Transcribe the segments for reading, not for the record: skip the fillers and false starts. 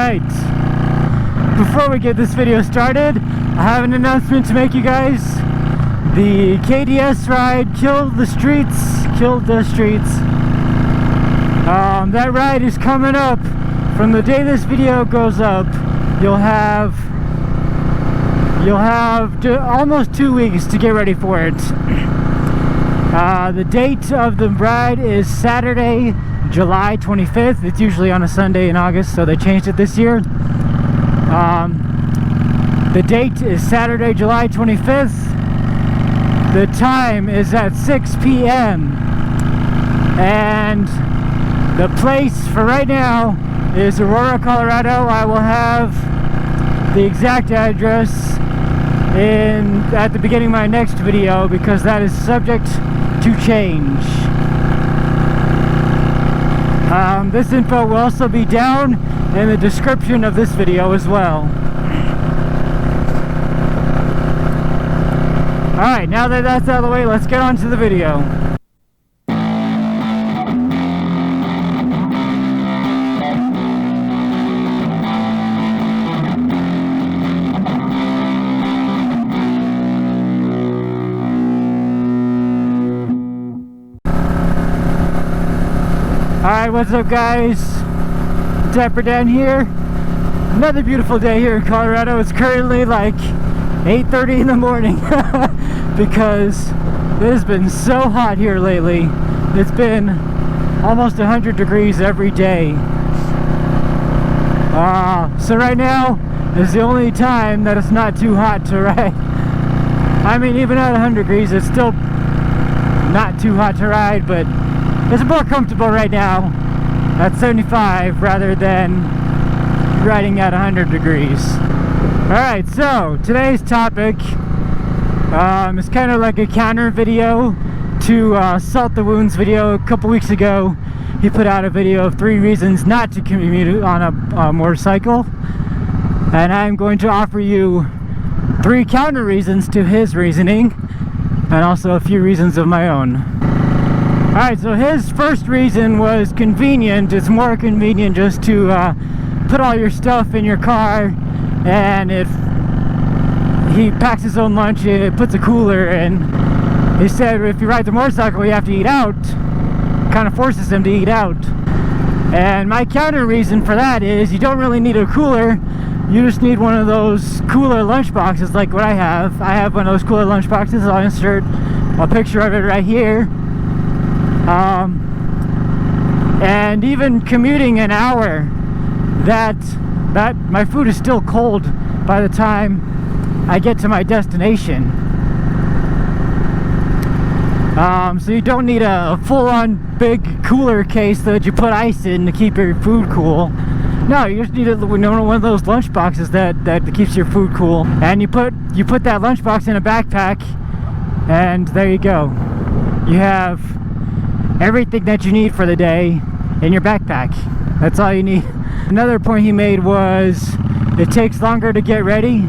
Alright, before we get this video started, I have an announcement to make you guys. The k.d.s ride killed the streets. That ride is coming up. From the day this video goes up, you'll have almost 2 weeks to get ready for it. The date of the ride is Saturday, July 25th. It's usually on a Sunday in August, so they changed it this year. The date is Saturday, July 25th. The time is at 6 p.m. And the place for right now is Aurora, Colorado. I will have the exact address at the beginning of my next video because that is subject to change. This info will also be down in the description of this video as well. Alright, now that that's out of the way, let's get on to the video. Alright, what's up guys? DapperxDan here. Another beautiful day here in Colorado. It's currently like 8:30 in the morning because it has been so hot here lately. It's been almost 100 degrees every day. So right now is the only time that it's not too hot to ride. I mean, even at 100 degrees, it's still not too hot to ride, but it's more comfortable right now at 75 rather than riding at 100 degrees. Alright, so today's topic is kind of like a counter video to Salt the Wounds video. A couple weeks ago, he put out a video of 3 reasons not to commute on a motorcycle. And I'm going to offer you 3 counter reasons to his reasoning, and also a few reasons of my own. Alright, so his first reason was convenient. It's more convenient just to put all your stuff in your car, and he packs his own lunch, it puts a cooler in. He said if you ride the motorcycle you have to eat out. Kind of forces him to eat out. And my counter reason for that is you don't really need a cooler. You just need one of those cooler lunch boxes like what I have. I have one of those cooler lunch boxes. I'll insert a picture of it right here. And even commuting an hour, that my food is still cold by the time I get to my destination. So you don't need a full-on big cooler case that you put ice in to keep your food cool. No, you just need one of those lunch boxes that keeps your food cool. And you put that lunch box in a backpack, and there you go. You have everything that you need for the day in your backpack. That's all you need. Another point he made was it takes longer to get ready.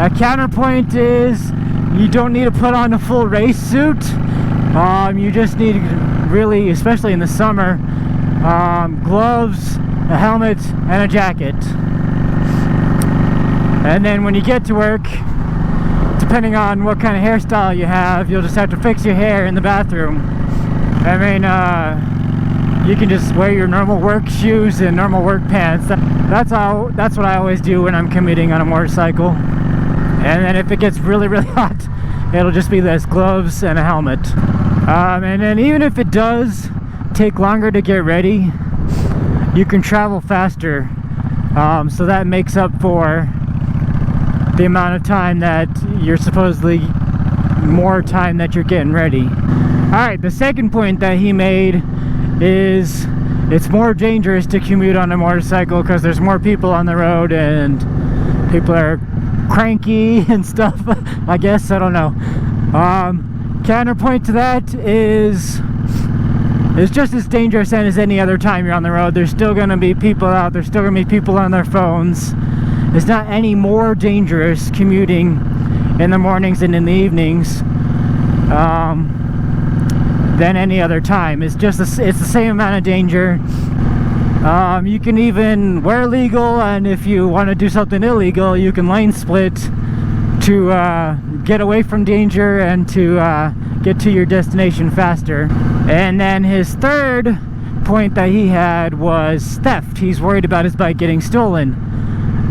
A counterpoint is you don't need to put on a full race suit. You just need, really, especially in the summer, gloves, a helmet, and a jacket. And then when you get to work, depending on what kind of hairstyle you have, you'll just have to fix your hair in the bathroom. I mean, you can just wear your normal work shoes and normal work pants. That's what I always do when I'm commuting on a motorcycle. And then if it gets really, really hot, it'll just be this, gloves and a helmet. And then even if it does take longer to get ready, you can travel faster. So that makes up for the amount of time that you're supposedly more time that you're getting ready. Alright, the second point that he made is it's more dangerous to commute on a motorcycle because there's more people on the road and people are cranky and stuff. I guess, I don't know. Counterpoint to that is it's just as dangerous as any other time you're on the road. There's still going to be people out, there's still going to be people on their phones. It's not any more dangerous commuting in the mornings and in the evenings than any other time. It's just it's the same amount of danger. You can even wear legal, and if you want to do something illegal, you can lane split to get away from danger and to get to your destination faster. And then his third point that he had was theft. He's worried about his bike getting stolen.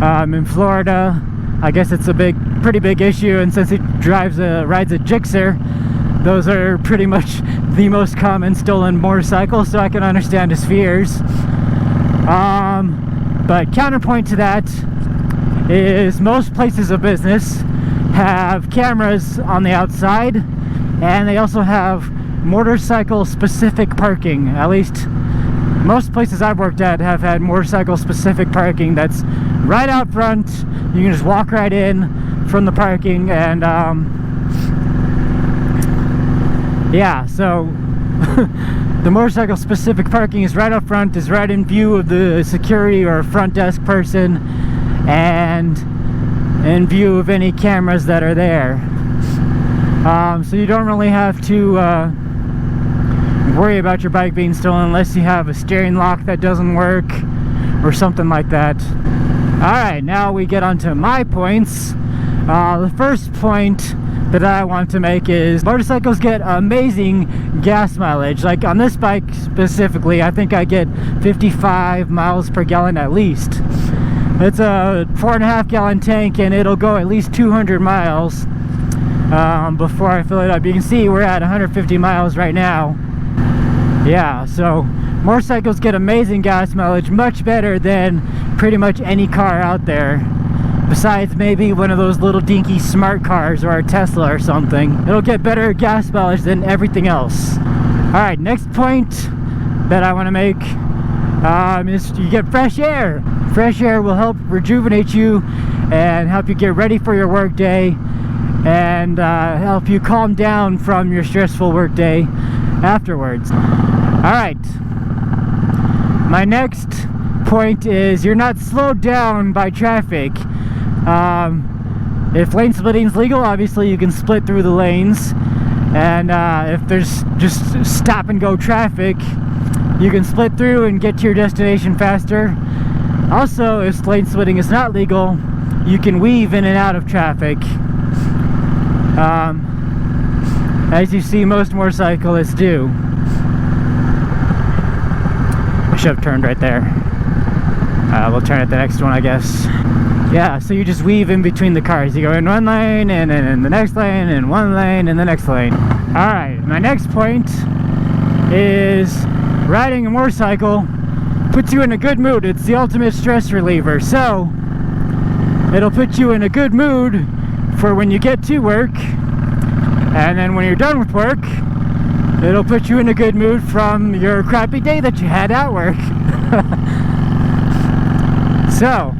In Florida, I guess it's a pretty big issue, and since he rides a Gixxer, those are pretty much the most common stolen motorcycles, so I can understand his fears. But counterpoint to that is most places of business have cameras on the outside, and they also have motorcycle specific parking. At least most places I've worked at have had motorcycle specific parking that's right out front. You can just walk right in from the parking, and yeah, so the motorcycle specific parking is right up front, is right in view of the security or front desk person, and in view of any cameras that are there. So you don't really have to worry about your bike being stolen unless you have a steering lock that doesn't work or something like that. Alright, now we get on to my points. The first point that I want to make is motorcycles get amazing gas mileage. Like on this bike specifically, I think I get 55 miles per gallon at least. It's a 4.5 gallon tank, and it'll go at least 200 miles before I fill it up. You can see we're at 150 miles right now. Yeah, so motorcycles get amazing gas mileage, much better than pretty much any car out there. Besides maybe one of those little dinky smart cars or a Tesla or something. It'll get better gas mileage than everything else. Alright, next point that I want to make is you get fresh air. Fresh air will help rejuvenate you and help you get ready for your work day, and help you calm down from your stressful work day afterwards. Alright, my next point is you're not slowed down by traffic. If lane splitting is legal, obviously you can split through the lanes, and if there's just stop and go traffic, you can split through and get to your destination faster. Also, if lane splitting is not legal, you can weave in and out of traffic, as you see most motorcyclists do. I should have turned right there. We'll turn at the next one, I guess. Yeah, so you just weave in between the cars. You go in one lane, and then in the next lane, and one lane, and the next lane. Alright, my next point is riding a motorcycle puts you in a good mood. It's the ultimate stress reliever. So, it'll put you in a good mood for when you get to work, and then when you're done with work, it'll put you in a good mood from your crappy day that you had at work. So,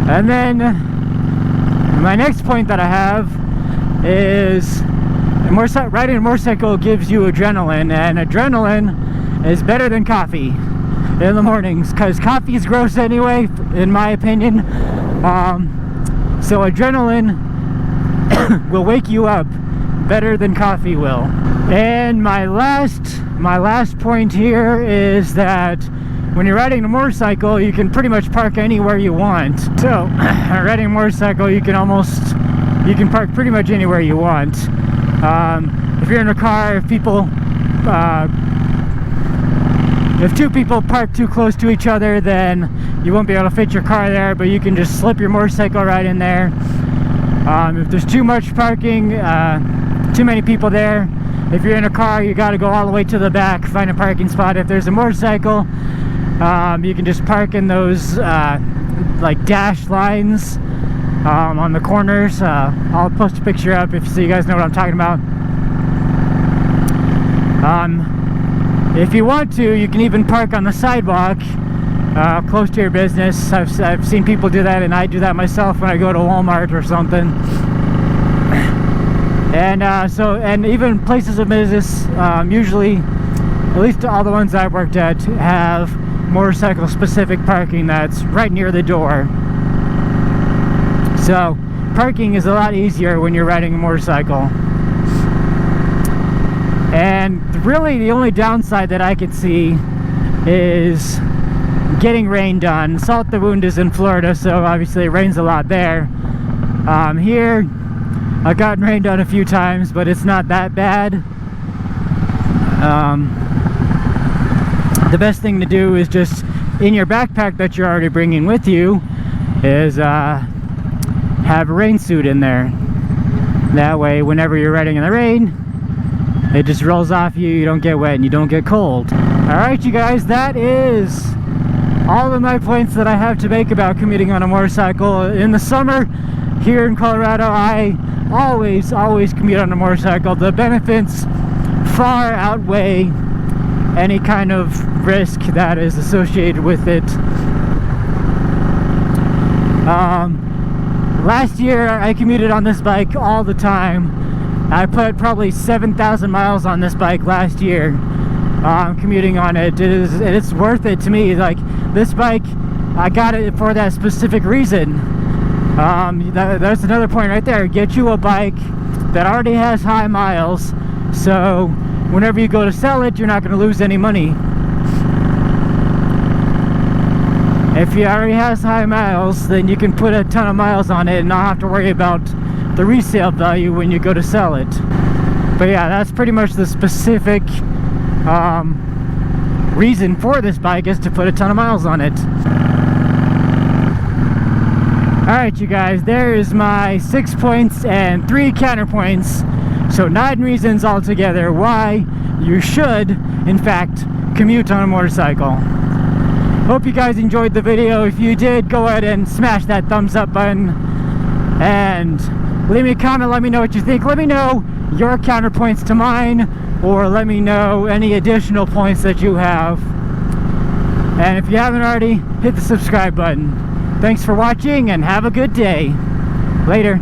and then my next point that I have is riding a motorcycle gives you adrenaline, and adrenaline is better than coffee in the mornings, because coffee is gross anyway, in my opinion. So adrenaline will wake you up better than coffee will. And my last point here is that when you're riding a motorcycle, you can pretty much park anywhere you want. So, riding a motorcycle, you can park pretty much anywhere you want. If you're in a car, if two people park too close to each other, then you won't be able to fit your car there, but you can just slip your motorcycle right in there. If there's too much parking, too many people there, if you're in a car, you got to go all the way to the back, find a parking spot. If there's a motorcycle, you can just park in those like dashed lines on the corners. I'll post a picture up so you guys know what I'm talking about. If you want to, you can even park on the sidewalk close to your business. I've seen people do that, and I do that myself when I go to Walmart or something. And even places of business, usually, at least all the ones I've worked at, have motorcycle specific parking that's right near the door. So parking is a lot easier when you're riding a motorcycle. And really the only downside that I could see is getting rained on. Salt the Wound is in Florida, so obviously it rains a lot there. Here I've gotten rained on a few times, but it's not that bad. The best thing to do is just in your backpack that you're already bringing with you is have a rain suit in there. That way whenever you're riding in the rain, it just rolls off you, you don't get wet and you don't get cold. Alright you guys, that is all of my points that I have to make about commuting on a motorcycle. In the summer here in Colorado, I always commute on a motorcycle. The benefits far outweigh any kind of risk that is associated with it. Last year I commuted on this bike all the time. I put probably 7,000 miles on this bike last year, commuting on it. It's worth it to me. Like, this bike, I got it for that specific reason. That's another point right there. Get you a bike that already has high miles, so whenever you go to sell it, you're not going to lose any money. If it already has high miles, then you can put a ton of miles on it and not have to worry about the resale value when you go to sell it. But yeah, that's pretty much the specific reason for this bike, is to put a ton of miles on it. Alright you guys, there is my 6 points and 3 counterpoints. So 9 reasons altogether why you should, in fact, commute on a motorcycle. Hope you guys enjoyed the video. If you did, go ahead and smash that thumbs up button and leave me a comment. Let me know what you think. Let me know your counterpoints to mine, or let me know any additional points that you have. And if you haven't already, hit the subscribe button. Thanks for watching and have a good day. Later.